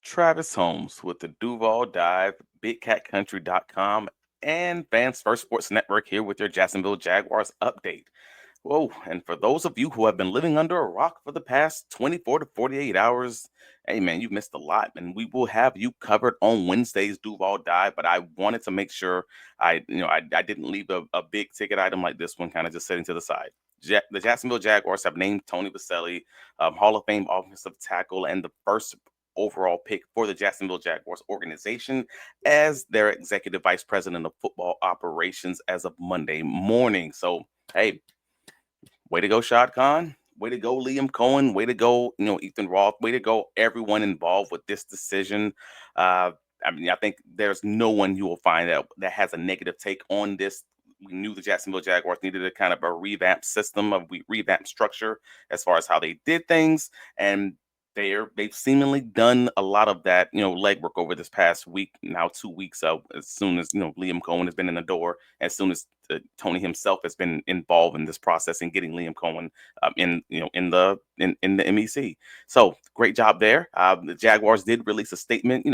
Travis Holmes with the Duval Dive, BigCatCountry.com, and Fans First Sports Network here with your Jacksonville Jaguars update. Whoa, and for those of you who have been living under a rock for the past 24 to 48 hours, hey man, you missed a lot, and we will have you covered on Wednesday's Duval Dive. But I wanted to make sure I didn't leave a big ticket item like this one kind of just sitting to the side. The Jacksonville Jaguars have named Tony Boselli, Hall of Fame offensive tackle, and the first overall pick for the Jacksonville Jaguars organization as their executive vice president of football operations as of Monday morning. So, hey, way to go, Shad Khan. Way to go, Liam Cohen. Way to go, Ethan Roth. Way to go, everyone involved with this decision. Uh, I think there's no one you will find that has a negative take on this. We knew the Jacksonville Jaguars needed a kind of a revamped system, revamped structure as far as how they did things, and they've seemingly done a lot of that, legwork over this past week, now 2 weeks. As soon as Liam Cohen has been in the door, as soon as Tony himself has been involved in this process and getting Liam Cohen in the MEC. So great job there. The Jaguars did release a statement.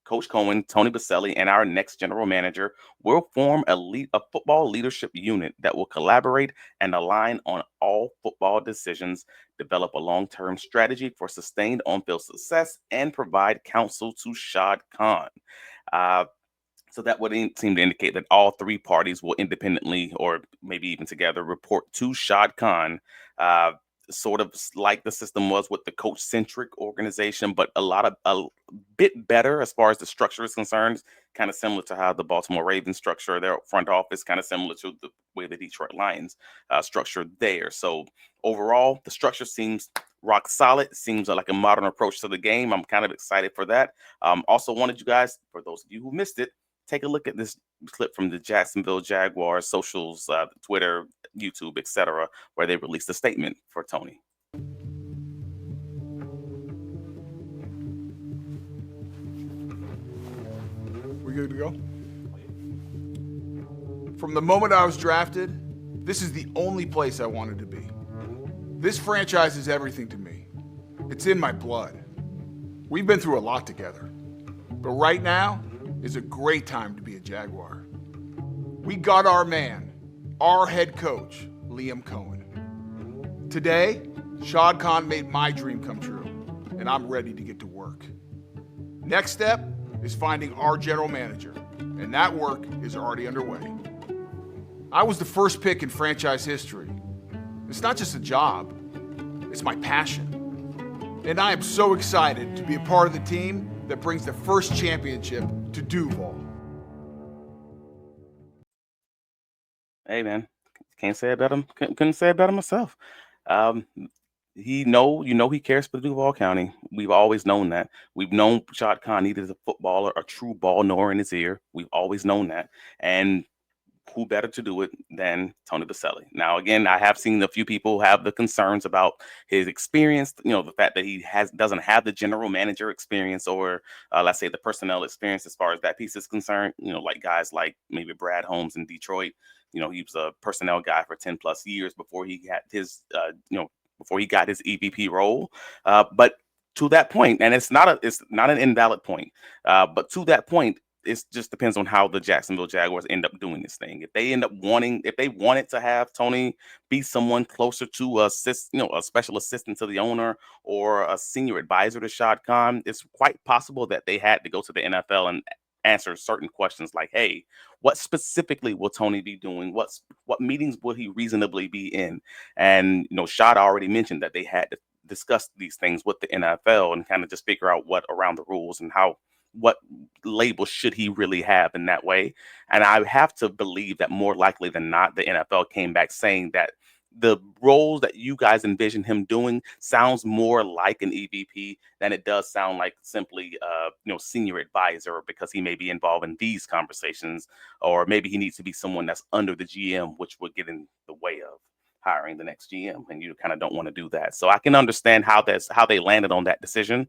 Coach Cohen, Tony Boselli, and our next general manager will form a football leadership unit that will collaborate and align on all football decisions, develop a long-term strategy for sustained on-field success, and provide counsel to Shad Khan. Uh, so that would seem to indicate that all three parties will independently, or maybe even together, report to Shad Khan, uh, sort of like the system was with the coach-centric organization, but a bit better as far as the structure is concerned. Kind of similar to how the Baltimore Ravens structure their front office, kind of similar to the way the Detroit Lions structure there. So overall, the structure seems rock solid. Seems like a modern approach to the game. I'm kind of excited for that. Also wanted you guys, for those of you who missed it, take a look at this clip from the Jacksonville Jaguars socials, Twitter, YouTube, etc., where they released a statement for Tony. We good to go? From the moment I was drafted, this is the only place I wanted to be. This franchise is everything to me. It's in my blood. We've been through a lot together. But right now is a great time to be a Jaguar. We got our man, our head coach, Liam Cohen. Today, Shad Khan made my dream come true, and I'm ready to get to work. Next step is finding our general manager, and that work is already underway. I was the first pick in franchise history. It's not just a job, it's my passion. And I am so excited to be a part of the team that brings the first championship to Duval. Hey man, can't say it better. Couldn't say it better myself. Um, he cares for Duval County. We've always known that. We've known Shad Khan needed a footballer, a true ball knower in his ear. We've always known that. And who better to do it than Tony Boselli? Now, again, I have seen a few people have the concerns about his experience. The fact that he doesn't have the general manager experience, or let's say the personnel experience as far as that piece is concerned. Like guys like maybe Brad Holmes in Detroit. He was a personnel guy for 10 plus years before he got before he got his EVP role. But to that point, and it's not an invalid point, but to that point, it just depends on how the Jacksonville Jaguars end up doing this thing. If they wanted to have Tony be someone closer to a special assistant to the owner or a senior advisor to Shad Khan, it's quite possible that they had to go to the NFL and answer certain questions like, hey, what specifically will Tony be doing? What meetings will he reasonably be in? And Shad already mentioned that they had to discuss these things with the NFL and kind of just figure out what around the rules and what label should he really have in that way. And I have to believe that more likely than not, the NFL came back saying that the roles that you guys envision him doing sounds more like an EVP than it does sound like simply senior advisor, because he may be involved in these conversations, or maybe he needs to be someone that's under the GM, which would get in the way of hiring the next GM, and you kind of don't want to do that. So I can understand how they landed on that decision.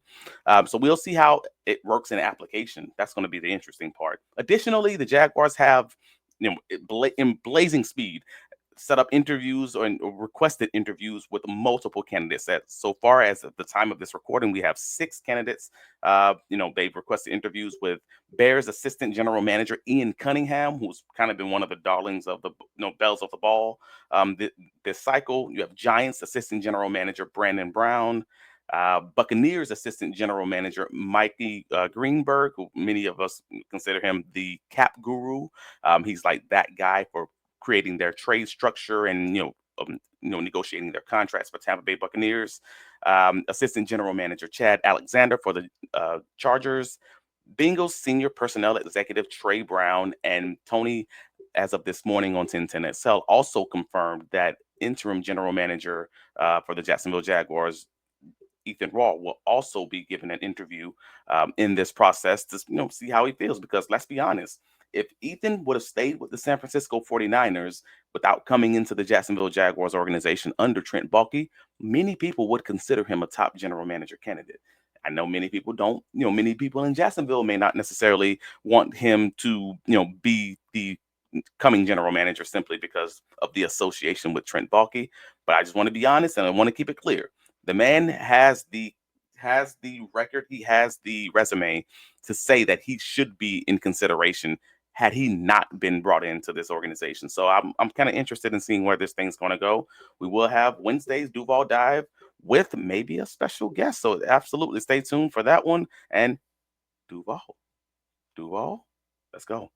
So we'll see how it works in application. That's going to be the interesting part. Additionally, the Jaguars have in blazing speed set up interviews or requested interviews with multiple candidates. At so far as of the time of this recording, we have 6 candidates. They've requested interviews with Bears assistant general manager Ian Cunningham, who's kind of been one of the darlings of the bells of the ball. This cycle, you have Giants assistant general manager Brandon Brown. Buccaneers assistant general manager Mikey Greenberg, who many of us consider him the cap guru. He's like that guy for creating their trade structure and negotiating their contracts for Tampa Bay Buccaneers. Assistant General Manager Chad Alexander for the Chargers. Bengals senior personnel executive Trey Brown and Tony, as of this morning on 1010XL, also confirmed that interim general manager for the Jacksonville Jaguars, Ethan Raw, will also be given an interview in this process to see how he feels. Because let's be honest, if Ethan would have stayed with the San Francisco 49ers without coming into the Jacksonville Jaguars organization under Trent Baalke, many people would consider him a top general manager candidate. I know many people don't. Many people in Jacksonville may not necessarily want him to, be the coming general manager simply because of the association with Trent Baalke. But I just want to be honest and I want to keep it clear. The man has the record, he has the resume to say that he should be in consideration had he not been brought into this organization. So I'm kind of interested in seeing where this thing's going to go. We will have Wednesday's Duval Dive with maybe a special guest. So absolutely stay tuned for that one. And Duval, let's go.